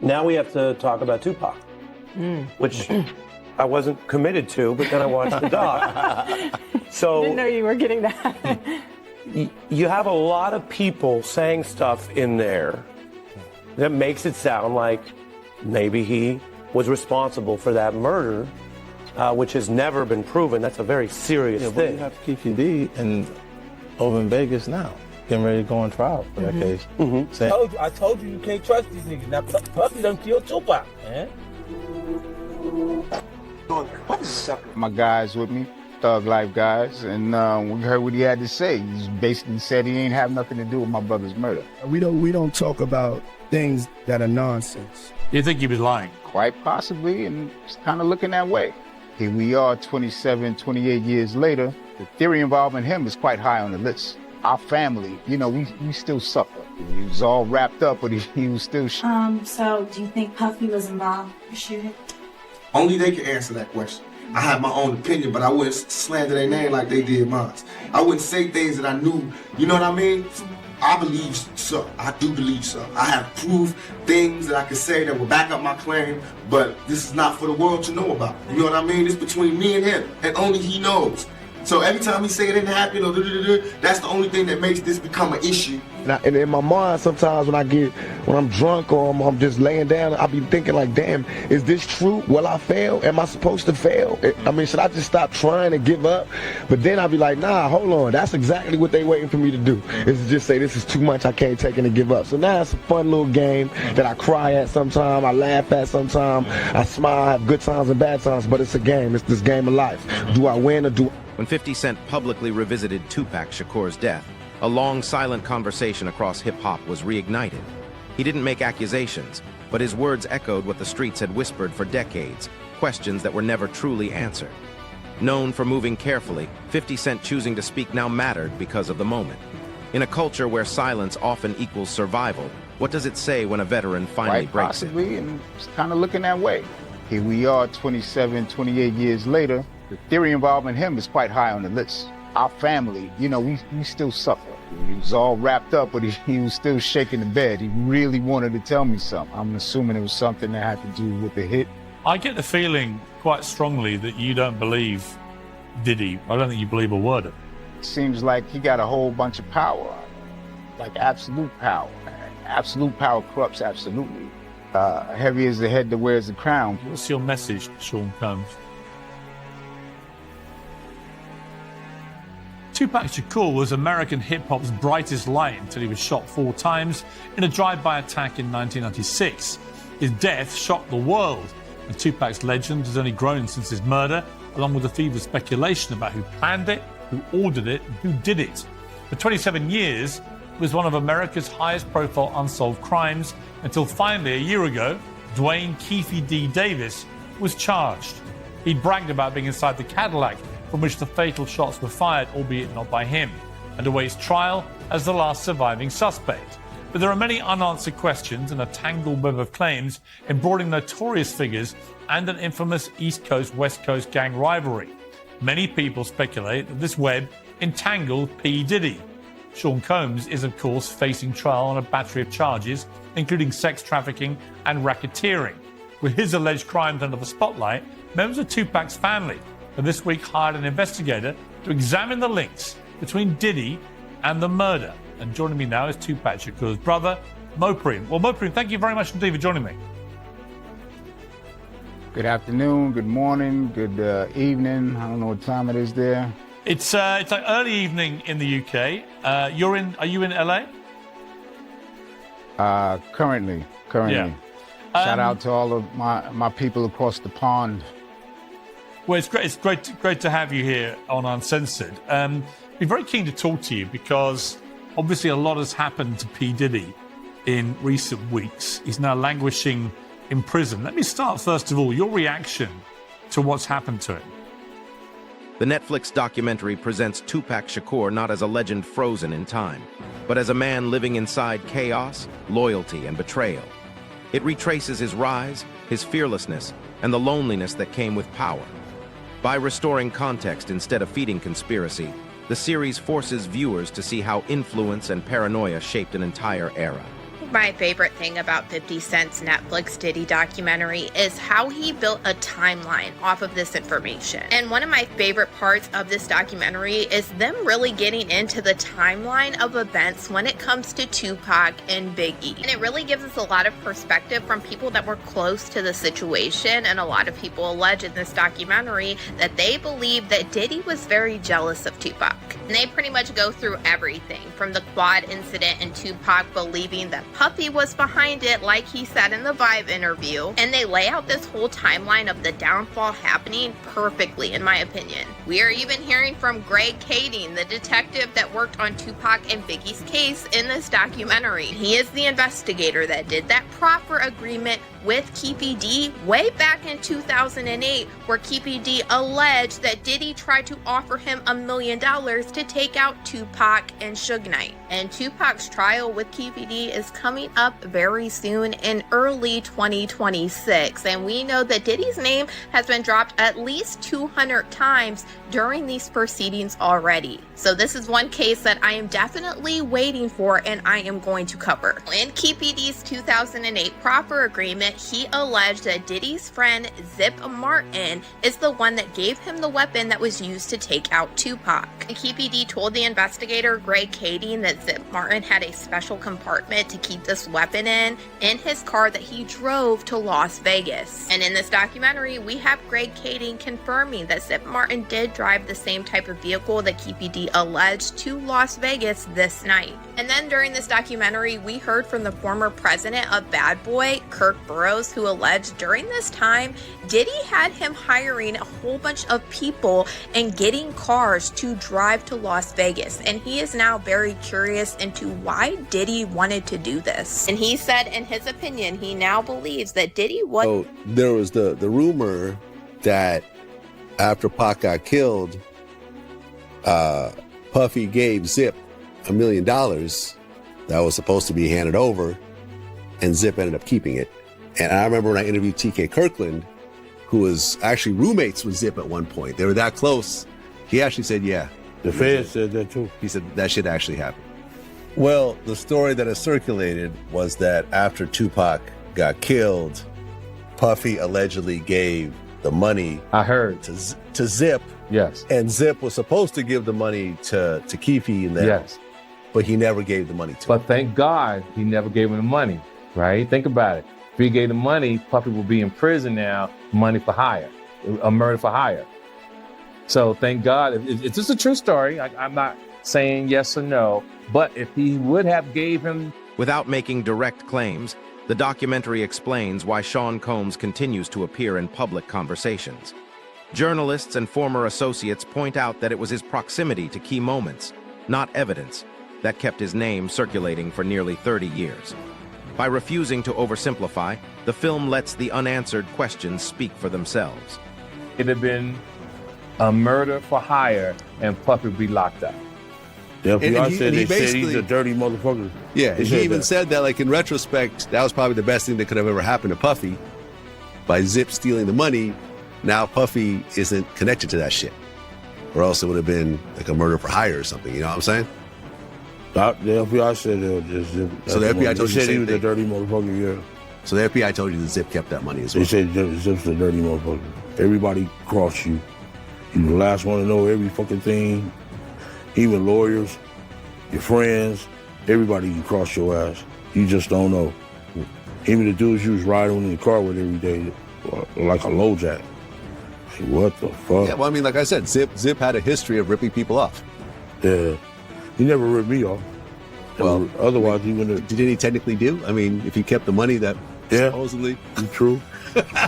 Now we have to talk about Tupac, which I wasn't committed to, but then I watched the doc. So Didn't know you were getting that. you have a lot of people saying stuff in there that makes it sound like maybe he was responsible for that murder, which has never been proven. That's a very serious But thing. you have Keefe D and over in Vegas now, getting ready to go on trial for that case. Saying, I told you can't trust these niggas. Now, Puffy done killed Tupac, man. My guys with me, Thug Life guys, and we heard what he had to say. He basically said he ain't have nothing to do with my brother's murder. We don't talk about things that are nonsense. You think he was lying? Quite possibly, and it's kind of looking that way. Here we are 27, 28 years later. The theory involving him is quite high on the list. Our family, we still suffer. He was all wrapped up, but he was still So do you think Puffy was involved in the shooting? Only they can answer that question. I have my own opinion, but I wouldn't slander their name like they did mine. I wouldn't say things that I knew, you know what I mean? I believe so. I do believe so. I have proved things that I can say that will back up my claim, but this is not for the world to know about. You know what I mean? It's between me and him, and only he knows. So every time he say it didn't happen, or that's the only thing that makes this become an issue. And in my mind, sometimes when I'm drunk or I'm just laying down, I'll be thinking like, damn, is this true? Will I fail? Am I supposed to fail? I mean, should I just stop trying and give up? But then I'll be like, nah, hold on. That's exactly what they waiting for me to do, is to just say, this is too much, I can't take it and give up. So now it's a fun little game that I cry at sometimes, I laugh at sometimes, I smile, I have good times and bad times, but it's a game. It's this game of life. Do I win or do When 50 Cent publicly revisited Tupac Shakur's death, a long silent conversation across hip-hop was reignited. He didn't make accusations, but his words echoed what the streets had whispered for decades, questions that were never truly answered. Known for moving carefully, 50 Cent choosing to speak now mattered because of the moment. In a culture where silence often equals survival, what does it say when a veteran finally quite breaks it? possibly, and it's kind of looking that way. Here we are 27, 28 years later. The theory involving him is quite high on the list. Our family, we still suffer. He was all wrapped up, but he was still shaking the bed. He really wanted to tell me something. I'm assuming it was something that had to do with the hit. I get the feeling quite strongly that you don't believe Diddy. I don't think you believe a word of it. It seems like he got a whole bunch of power, like absolute power. Absolute power corrupts absolutely. Heavy is the head that wears the crown. What's your message, Sean Combs? Tupac Shakur was American hip-hop's brightest light until he was shot 4 times in a drive-by attack in 1996. His death shocked the world, and Tupac's legend has only grown since his murder, along with the fever speculation about who planned it, who ordered it, and who did it. For 27 years, it was one of America's highest-profile unsolved crimes, until finally, a year ago, Dwayne Keefe D. Davis was charged. He bragged about being inside the Cadillac from which the fatal shots were fired, albeit not by him, and awaits trial as the last surviving suspect. But there are many unanswered questions and a tangled web of claims embroidering notorious figures and an infamous East Coast-West Coast gang rivalry. Many people speculate that this web entangled P. Diddy. Sean Combs is, of course, facing trial on a battery of charges, including sex trafficking and racketeering. With his alleged crimes under the spotlight, members of Tupac's family have this week hired an investigator to examine the links between Diddy and the murder. And joining me now is Tupac Shakur's brother, Mopreme. Well, Mopreme, thank you very much indeed for joining me. Good afternoon, good morning, good evening. I don't know what time it is there. It's like early evening in the UK. Are you in LA? Currently. Yeah. Shout out to all of my people across the pond. Well, it's great to have you here on Uncensored. Be very keen to talk to you because obviously a lot has happened to P. Diddy in recent weeks. He's now languishing in prison. Let me start first of all, your reaction to what's happened to him. The Netflix documentary presents Tupac Shakur not as a legend frozen in time, but as a man living inside chaos, loyalty, and betrayal. It retraces his rise, his fearlessness, and the loneliness that came with power. By restoring context instead of feeding conspiracy, the series forces viewers to see how influence and paranoia shaped an entire era. my favorite thing about 50 Cent's Netflix Diddy documentary is how he built a timeline off of this information. And one of my favorite parts of this documentary is them really getting into the timeline of events when it comes to Tupac and Biggie. And it really gives us a lot of perspective from people that were close to the situation, and a lot of people allege in this documentary that they believe that Diddy was very jealous of Tupac. And they pretty much go through everything from the quad incident and Tupac believing that Puffy was behind it, like he said in the Vibe interview, and they lay out this whole timeline of the downfall happening perfectly, in my opinion. We are even hearing from Greg Kading, the detective that worked on Tupac and Biggie's case in this documentary. He is the investigator that did that proffer agreement with Keefe D way back in 2008, where Keefe D alleged that Diddy tried to offer him $1 million to take out Tupac and Suge Knight. And Tupac's trial with Keefe D is coming up very soon in early 2026, and we know that Diddy's name has been dropped at least 200 times during these proceedings already. So this is one case that I am definitely waiting for and I am going to cover. In Keefe D's 2008 proffer agreement, he alleged that Diddy's friend Zip Martin is the one that gave him the weapon that was used to take out Tupac. And Keefe D told the investigator Greg Kading that Zip Martin had a special compartment to keep this weapon in his car that he drove to Las Vegas. And in this documentary, we have Greg Kading confirming that Zip Martin did drive the same type of vehicle that Keefe D alleged to Las Vegas this night. And then during this documentary, we heard from the former president of Bad Boy, Kirk Burroughs, who alleged during this time, Diddy had him hiring a whole bunch of people and getting cars to drive to Las Vegas. And he is now very curious into why Diddy wanted to do this. And he said, in his opinion, he now believes that Diddy was... So there was the rumor that after Pac got killed, Puffy gave Zip $1 million that was supposed to be handed over, and Zip ended up keeping it. And I remember when I interviewed TK Kirkland, who was actually roommates with Zip at one point. They were that close. He actually said, yeah. The feds said that too. He said that shit actually happened. Well, the story that has circulated was that after Tupac got killed, Puffy allegedly gave the money. I heard to Zip. Yes. And Zip was supposed to give the money to Keefe and them. Yes. But he never gave the money to him. But thank God he never gave him the money, right? Think about it. If he gave the money, Puffy will be in prison now, money for hire, a murder for hire. So thank God. It's just a true story. I'm not saying yes or no, but if he would have gave him... Without making direct claims, the documentary explains why Sean Combs continues to appear in public conversations. Journalists and former associates point out that it was his proximity to key moments, not evidence, that kept his name circulating for nearly 30 years. By refusing to oversimplify, the film lets the unanswered questions speak for themselves. It'd have been a murder for hire and Puffy would be locked up. The FBI said he's a dirty motherfucker. Yeah, and he even said that, like, in retrospect, that was probably the best thing that could have ever happened to Puffy. By Zip stealing the money, now Puffy isn't connected to that shit. Or else it would have been like a murder for hire or something, you know what I'm saying? The FBI said Zip. So the FBI told you he was a dirty motherfucker, yeah. So the FBI told you that Zip kept that money as well. They said Zip's a dirty motherfucker. Everybody crossed you. You the last one to know every fucking thing. Even lawyers, your friends, everybody can cross your ass. You just don't know. Even the dudes you was riding in the car with every day, like a low jack. Like, what the fuck? Yeah, well, I mean, like I said, Zip had a history of ripping people off. Yeah. He never ripped me off. Well, otherwise he wouldn't have. Did he technically do? I mean, if he kept the money that supposedly. True.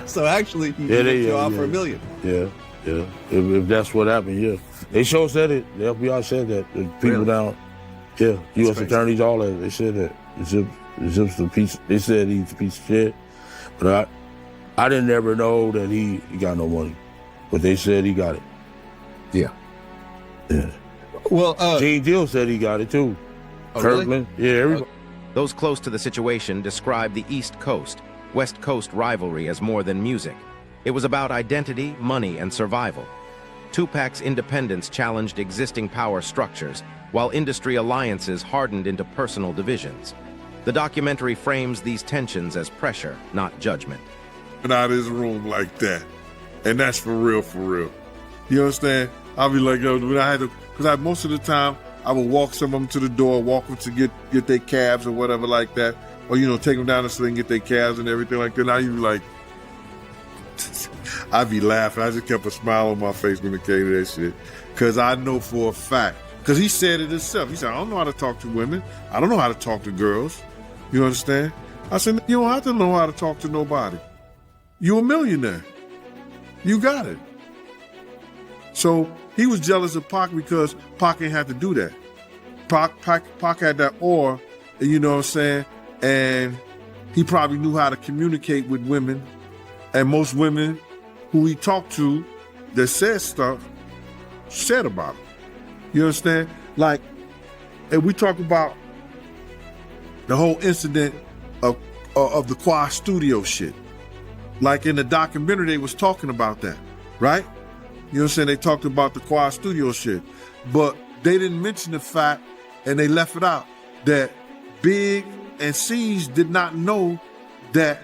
So actually, he ripped you off for $1 million. Yeah, yeah. If that's what happened, yeah. They sure said it. The FBI said that. The people down, yeah, U.S. attorneys, all that, they said that. Zip's a piece. They said he's a piece of shit. But I didn't ever know that he got no money. But they said he got it. Yeah. Yeah. Well, Gene Deal said he got it too. Oh, Kirkland, really? yeah, everybody. Those close to the situation describe the East Coast, West Coast rivalry as more than music. It was about identity, money, and survival. Tupac's independence challenged existing power structures, while industry alliances hardened into personal divisions. The documentary frames these tensions as pressure, not judgment. Out of his room like that. And that's for real, for real. You understand? I'll be like, yo, when I had to, because most of the time, I would walk some of them to the door, walk them to get their cabs or whatever like that. Or, take them down the street and get their cabs and everything like that. Now you be like, I'd be laughing. I just kept a smile on my face when it came to that shit. Because I know for a fact, because he said it himself. He said, I don't know how to talk to women. I don't know how to talk to girls. You understand? I said, you don't have to know how to talk to nobody. You're a millionaire. You got it. So he was jealous of Pac because Pac ain't had to do that. Pac had that aura, you know what I'm saying? And he probably knew how to communicate with women. And most women who he talked to that said stuff, said about him. You understand? Like, and we talk about the whole incident of the Quad Studio shit. Like in the documentary, they was talking about that, right? You know what I'm saying? They talked about the Quad Studio shit. But they didn't mention the fact, and they left it out, that Big and Siege did not know that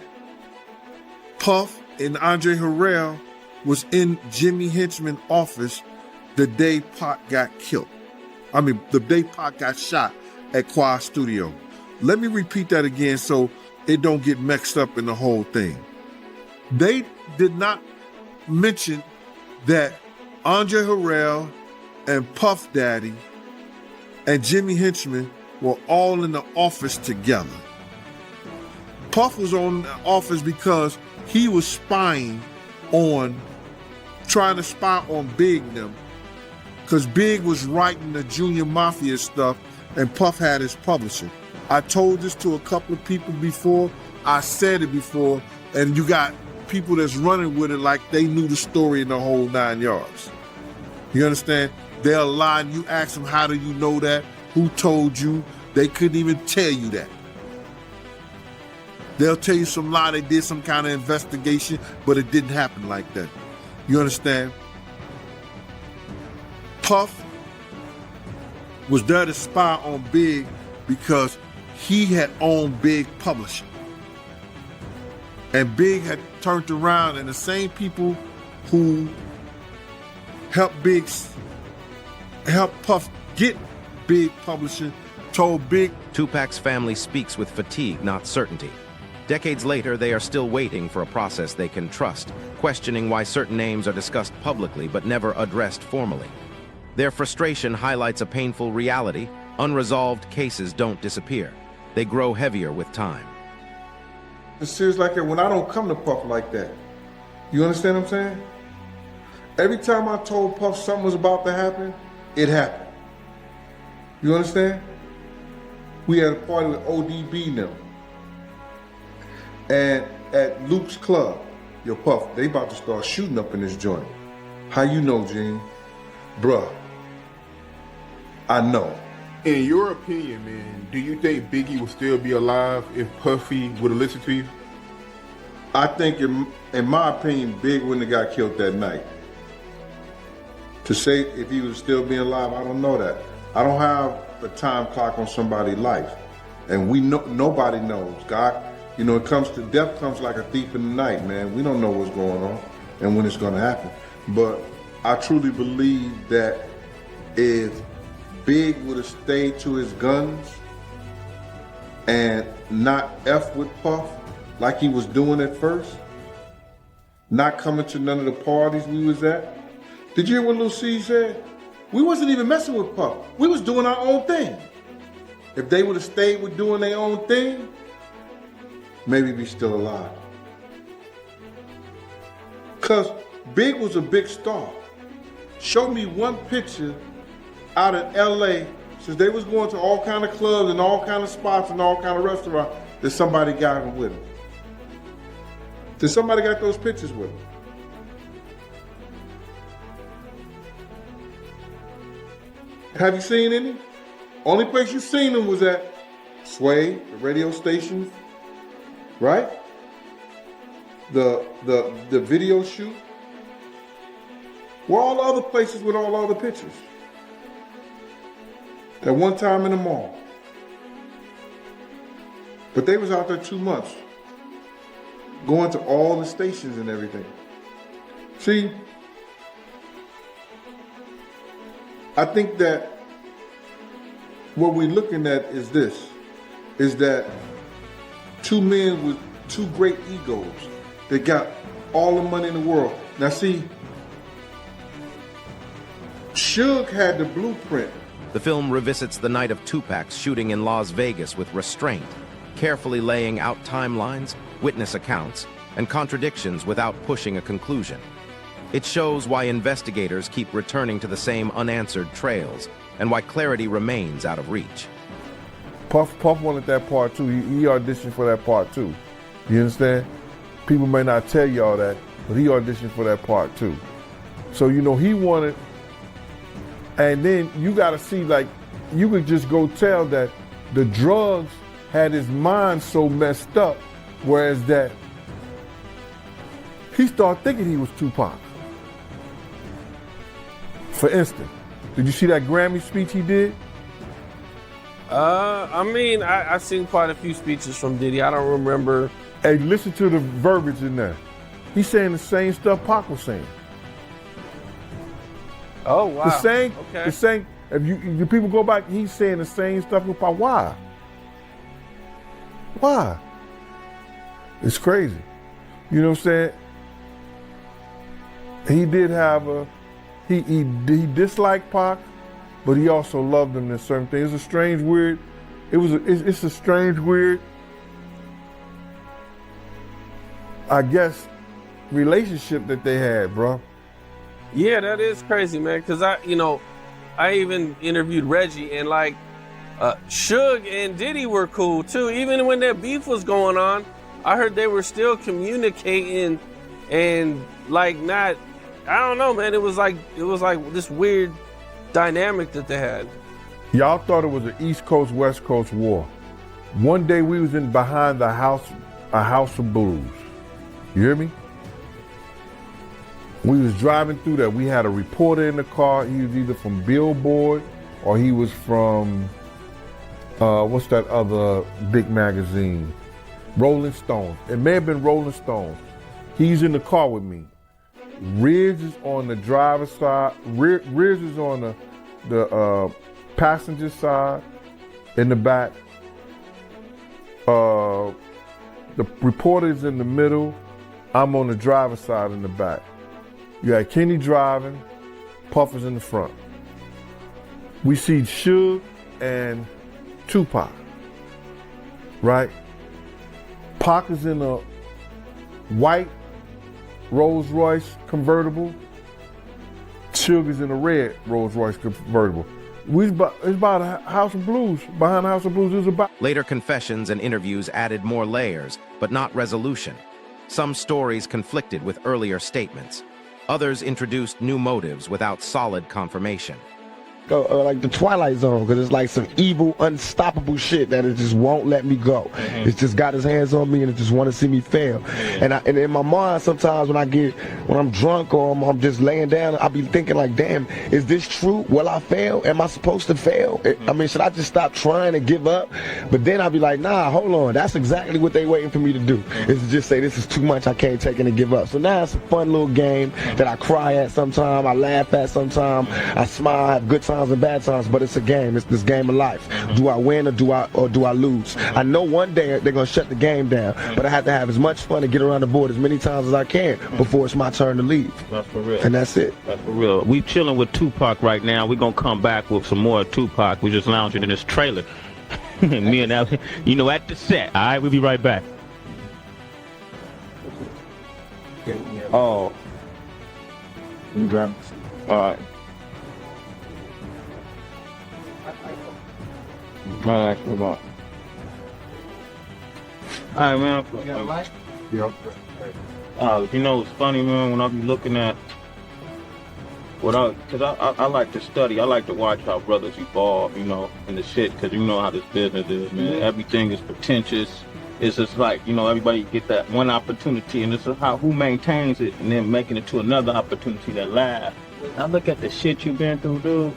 Puff and Andre Harrell was in Jimmy Henchman's office the day Pac got killed. I mean, the day Pac got shot at Quad Studio. Let me repeat that again so it don't get mixed up in the whole thing. They did not mention that Andre Harrell and Puff Daddy and Jimmy Henchman were all in the office together. Puff was on the office because he was trying to spy on Big and them, because Big was writing the Junior Mafia stuff and Puff had his publisher. I told this to a couple of people before, I said it before, and you got people that's running with it like they knew the story in the whole 9 yards. You understand? They'll lie and you ask them, how do you know that? Who told you? They couldn't even tell you that. They'll tell you some lie, they did some kind of investigation, but it didn't happen like that. You understand? Puff was there to spy on Big because he had owned Big Publishing. And Big had turned around, and the same people who helped Puff get Big Publishing told Big. Tupac's family speaks with fatigue, not certainty. Decades later, they are still waiting for a process they can trust, questioning why certain names are discussed publicly but never addressed formally. Their frustration highlights a painful reality. Unresolved cases don't disappear. They grow heavier with time. It's serious like that when I don't come to Puff like that. You understand what I'm saying? Every time I told Puff something was about to happen, it happened. You understand? We had a party with ODB now. And at Luke's club, yo Puff, they about to start shooting up in this joint. How you know, Gene? Bruh, I know. In your opinion, man, do you think Biggie would still be alive if Puffy would have listened to you? I think, in my opinion, Big wouldn't have got killed that night. To say if he was still being alive, I don't know that. I don't have a time clock on somebody's life. And we know, nobody knows. God, it comes to death comes like a thief in the night, man. We don't know what's going on and when it's going to happen. But I truly believe that if Big would have stayed to his guns and not F with Puff like he was doing at first, not coming to none of the parties we was at. Did you hear what Lil C said? We wasn't even messing with Puff. We was doing our own thing. If they would have stayed with doing their own thing, maybe be still alive. Because Big was a big star. Show me one picture out in LA, since they was going to all kind of clubs and all kind of spots and all kind of restaurants, that somebody got him with him. Did somebody got those pictures with him? Have you seen any? Only place you seen them was at Sway, the radio station, right? The video shoot. Where all the other places with all the other pictures? At one time in the mall. But they was out there 2 months, going to all the stations and everything. See, I think that what we're looking at is this, is that two men with two great egos that got all the money in the world. Now see, Suge had the blueprint. The film revisits the night of Tupac's shooting in Las Vegas with restraint, carefully laying out timelines, witness accounts, and contradictions without pushing a conclusion. It shows why investigators keep returning to the same unanswered trails, and why clarity remains out of reach. Puff wanted that part too. He auditioned for that part too. You understand? People may not tell y'all that, but he auditioned for that part too. So, you know, he wanted, and then you gotta see, like, you could just go tell that the drugs had his mind so messed up, whereas that he started thinking he was Tupac. For instance, did you see that Grammy speech he did? I mean, I've seen quite a few speeches from Diddy. I don't remember. Hey, listen to the verbiage in there. He's saying the same stuff Pac was saying. Oh, wow. The same, Okay. the same. If you people go back, he's saying the same stuff with Pac. Why? Why? It's crazy. You know what I'm saying? He did have a, he disliked Pac, but he also loved him in certain things. It's a strange, weird, it's a strange, weird, I guess, relationship that they had, bro. Yeah, that is crazy, man. Cause I even interviewed Reggie, and like, Suge and Diddy were cool too. Even when their beef was going on, I heard they were still communicating and like not, I don't know, man. It was like this weird dynamic that they had. Y'all thought it was an East Coast, West Coast war. One day we was in behind a house of blues. You hear me? We was driving through there. We had a reporter in the car. He was either from Billboard or he was from, what's that other big magazine? Rolling Stone. It may have been Rolling Stone. He's in the car with me. Riz is on the driver's side. Riz is on the passenger side in the back. The reporter is in the middle. I'm on the driver's side in the back. You had Kenny driving, Puff is in the front. We see Suge and Tupac, right? Pac is in a white Rolls Royce convertible. Suge is in a red Rolls Royce convertible. It's about a House of Blues. Behind the House of Blues is about. Later confessions and interviews added more layers, but not resolution. Some stories conflicted with earlier statements. Others introduced new motives without solid confirmation. Like the Twilight Zone, because it's like some evil, unstoppable shit that it just won't let me go. It's just got his hands on me and it just want to see me fail. And in my mind, sometimes when I'm drunk or I'm just laying down, I'll be thinking like, damn, is this true? Will I fail? Am I supposed to fail? I mean, should I just stop trying and give up? But then I'll be like, nah, hold on. That's exactly what they waiting for me to do. Is to just say, this is too much, I can't take it and give up. So now it's a fun little game that I cry at sometimes, I laugh at sometimes, I smile, I have good times and bad times, but it's a game. It's this game of life. Do I win or do I lose? I know one day they're gonna shut the game down, but I have to have as much fun and get around the board as many times as I can before it's my turn to leave. That's for real. And that's it. That's for real. We chilling with Tupac right now. We're gonna come back with some more Tupac. We just lounging in this trailer. Me and that, at the set. All right, we'll be right back. Oh. You drunk? All right. All right, come on. All right, man. You got a mic? Yep. It's funny, man, when I be looking at because I like to study. I like to watch how brothers evolve, in the shit, because you know how this business is, man. Mm-hmm. Everything is pretentious. It's just like, everybody get that one opportunity, and it's who maintains it and then making it to another opportunity that lasts. I look at the shit you've been through, dude.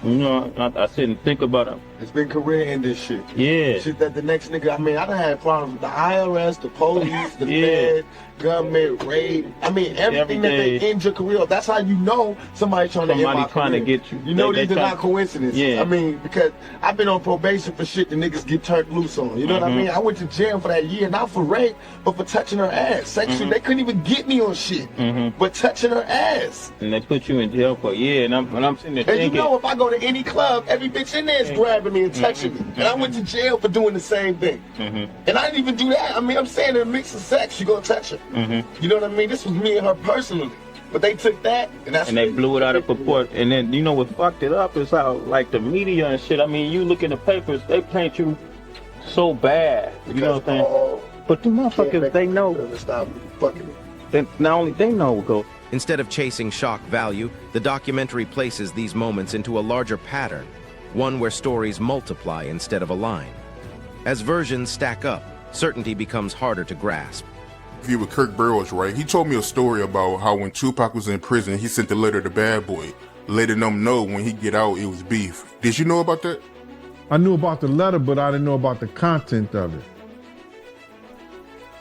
I sit and think about it. It's been career-ending shit. Yeah. Shit that the next nigga, I mean, I done had problems with the IRS, the police, the Fed, government, raid. I mean, everything that they end your career. That's how you know somebody trying to end my career. Get you. You know these are not coincidences. Yeah. I mean, because I've been on probation for shit the niggas get turned loose on. You know what I mean? I went to jail for that year, not for rape, but for touching her ass. Sexually, they couldn't even get me on shit, but touching her ass. And they put you in jail for and I'm sitting there And thinking, you know, if I go to any club, every bitch in there is grabbing me and touching me. And I went to jail for doing the same thing. And I didn't even do that. I mean, I'm saying in a mix of sex, you gonna touch her. You know what I mean? This was me and her personally. But they took that, and they blew it out of proportion. And then, you know what fucked it up is how, like, the media and shit, I mean, you look in the papers, they paint you so bad. You know what I'm saying? But the motherfuckers, they know. Stop fucking. Not only they know, go. Instead of chasing shock value, the documentary places these moments into a larger pattern, one where stories multiply instead of align. As versions stack up, certainty becomes harder to grasp. If you were Kirk Burrows, right? He told me a story about how when Tupac was in prison, he sent a letter to Bad Boy, letting them know when he get out, it was beef. Did you know about that? I knew about the letter, but I didn't know about the content of it.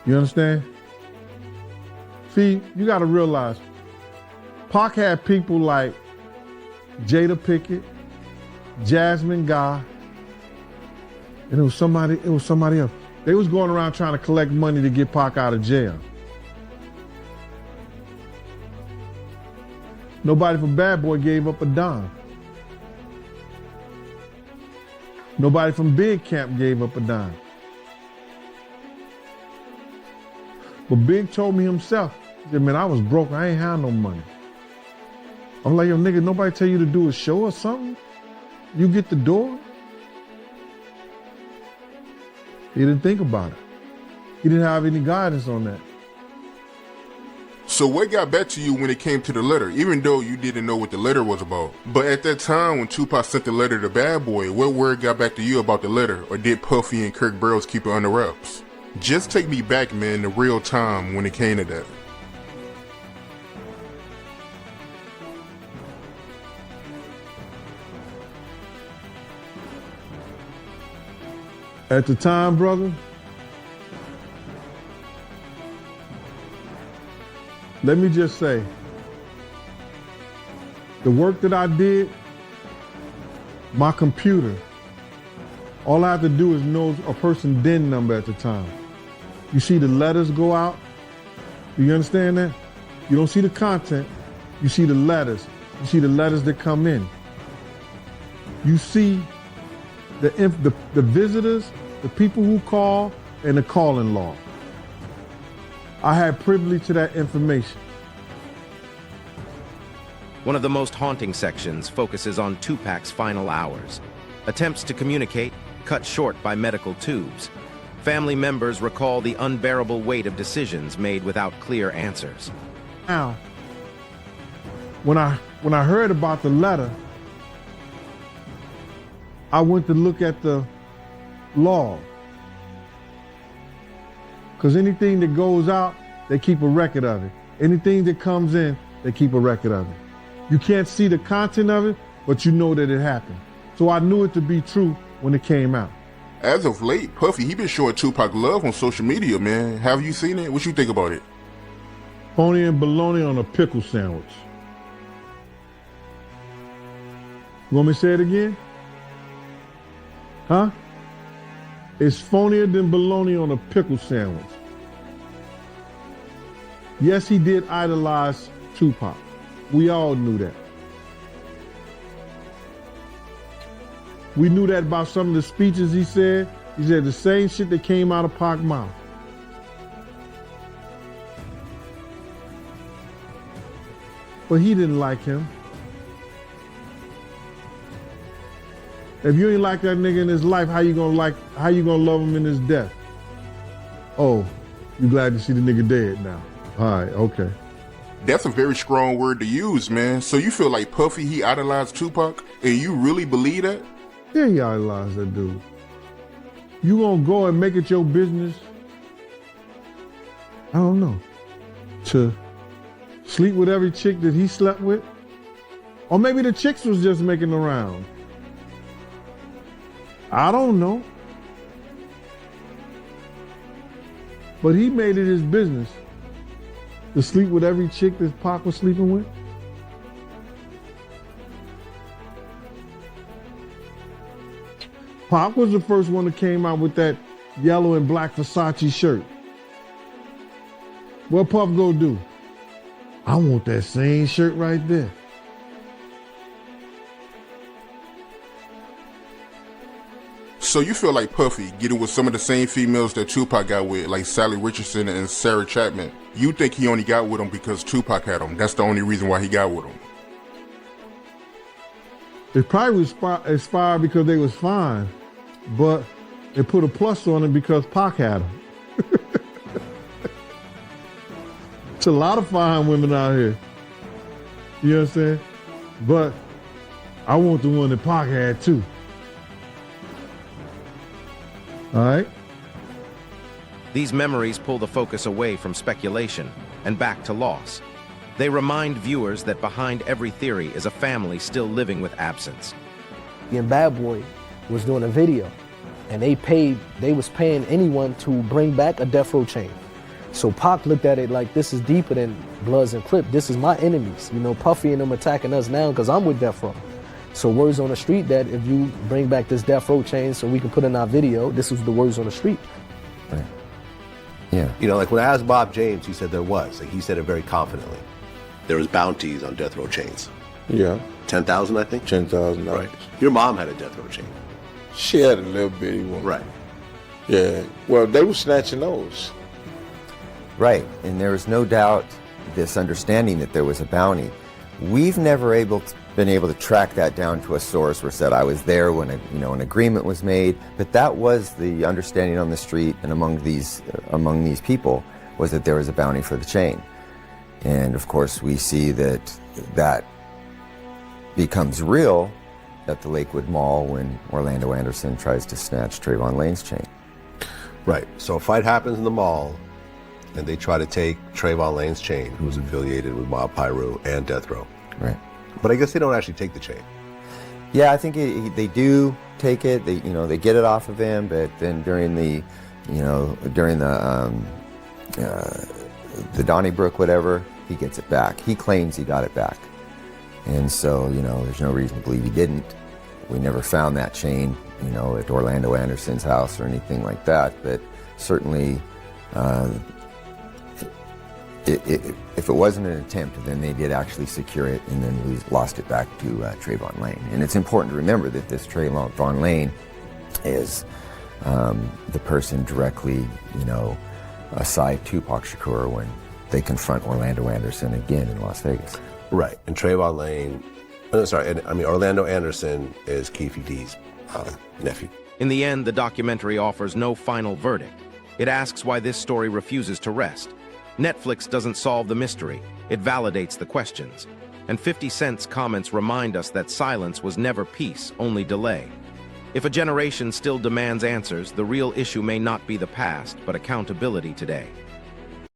You understand? See, you gotta realize, Pac had people like Jada Pickett, Jasmine Guy, and it was somebody else. They was going around trying to collect money to get Pac out of jail. Nobody from Bad Boy gave up a dime. Nobody from Big Camp gave up a dime. But Big told me himself, he said, man, I was broke, I ain't had no money. I'm like, yo, nigga, nobody tell you to do a show or something? You get the door? He didn't think about it. He didn't have any guidance on that. So what got back to you when it came to the letter, even though you didn't know what the letter was about? But at that time when Tupac sent the letter to Bad Boy, what word got back to you about the letter, or did Puffy and Kirk Burrows keep it under wraps? Just take me back, man, to real time when it came to that. At the time, brother, let me just say, the work that I did, my computer, all I have to do is know a person's DIN number at the time. You see the letters go out? Do you understand that? You don't see the content, you see the letters. You see the letters that come in. You see the visitors, the people who call, and the calling log. I had privilege to that information. One of the most haunting sections focuses on Tupac's final hours. Attempts to communicate cut short by medical tubes. Family members recall the unbearable weight of decisions made without clear answers. Now, when I heard about the letter, I went to look at the log. Because anything that goes out, they keep a record of it. Anything that comes in, they keep a record of it. You can't see the content of it, but you know that it happened. So I knew it to be true when it came out. As of late, Puffy, he been showing Tupac love on social media, man. Have you seen it? What you think about it? Phony and bologna on a pickle sandwich. You want me to say it again? Huh? It's phonier than bologna on a pickle sandwich. Yes, he did idolize Tupac. We all knew that. We knew that about some of the speeches he said. He said the same shit that came out of Pac's mouth. But he didn't like him. If you ain't like that nigga in his life, how you gonna love him in his death? Oh, you glad to see the nigga dead now. All right, okay. That's a very strong word to use, man. So you feel like Puffy, he idolized Tupac, and you really believe that? Yeah, he idolized that dude. You gonna go and make it your business, I don't know, to sleep with every chick that he slept with? Or maybe the chicks was just making the round. I don't know. But he made it his business to sleep with every chick that Pac was sleeping with. Pac was the first one that came out with that yellow and black Versace shirt. What Puff go do? I want that same shirt right there. So you feel like Puffy getting with some of the same females that Tupac got with, like Sally Richardson and Sarah Chapman. You think he only got with them because Tupac had them. That's the only reason why he got with them. It probably was inspired because they was fine, but it put a plus on it because Pac had them. It's a lot of fine women out here. You know what I'm saying? But I want the one that Pac had too. All right? These memories pull the focus away from speculation and back to loss. They remind viewers that behind every theory is a family still living with absence. And Bad Boy was doing a video, and they was paying anyone to bring back a death row chain. So Pac looked at it like, this is deeper than Bloods and Crip. This is my enemies. You know, Puffy and them attacking us now because I'm with Death Row. So words on the street that if you bring back this death row chain so we can put in our video, this was the words on the street. Right. Yeah. You know, like when I asked Bob James, he said there was. Like he said it very confidently. There was bounties on death row chains. Yeah. 10,000, I think? $10,000. Right. Your mom had a death row chain. She had a little bitty one. Right. Yeah. Well, they were snatching those. Right. And there was no doubt this understanding that there was a bounty. We've never been able to track that down to a source where said I was there when an agreement was made, but that was the understanding on the street and among these people was that there was a bounty for the chain. And of course we see that becomes real at the Lakewood Mall when Orlando Anderson tries to snatch Trayvon Lane's chain. Right. So a fight happens in the mall and they try to take Trayvon Lane's chain, who's affiliated with Mob Piru and Death Row. Right. But I guess they don't actually take the chain. Yeah, I think they do take it. They get it off of him, but then during the Donnybrook whatever, he gets it back. He claims he got it back, and so there's no reason to believe he didn't. We never found that chain, at Orlando Anderson's house or anything like that. But certainly, if it wasn't an attempt, then they did actually secure it and then lost it back to Trayvon Lane. And it's important to remember that this Trayvon Lane is the person directly, aside Tupac Shakur when they confront Orlando Anderson again in Las Vegas. Right, and Trayvon Lane, Orlando Anderson is Keefe D's nephew. In the end, the documentary offers no final verdict. It asks why this story refuses to rest. Netflix doesn't solve the mystery, it validates the questions. And 50 Cent's comments remind us that silence was never peace, only delay. If a generation still demands answers, the real issue may not be the past, but accountability today.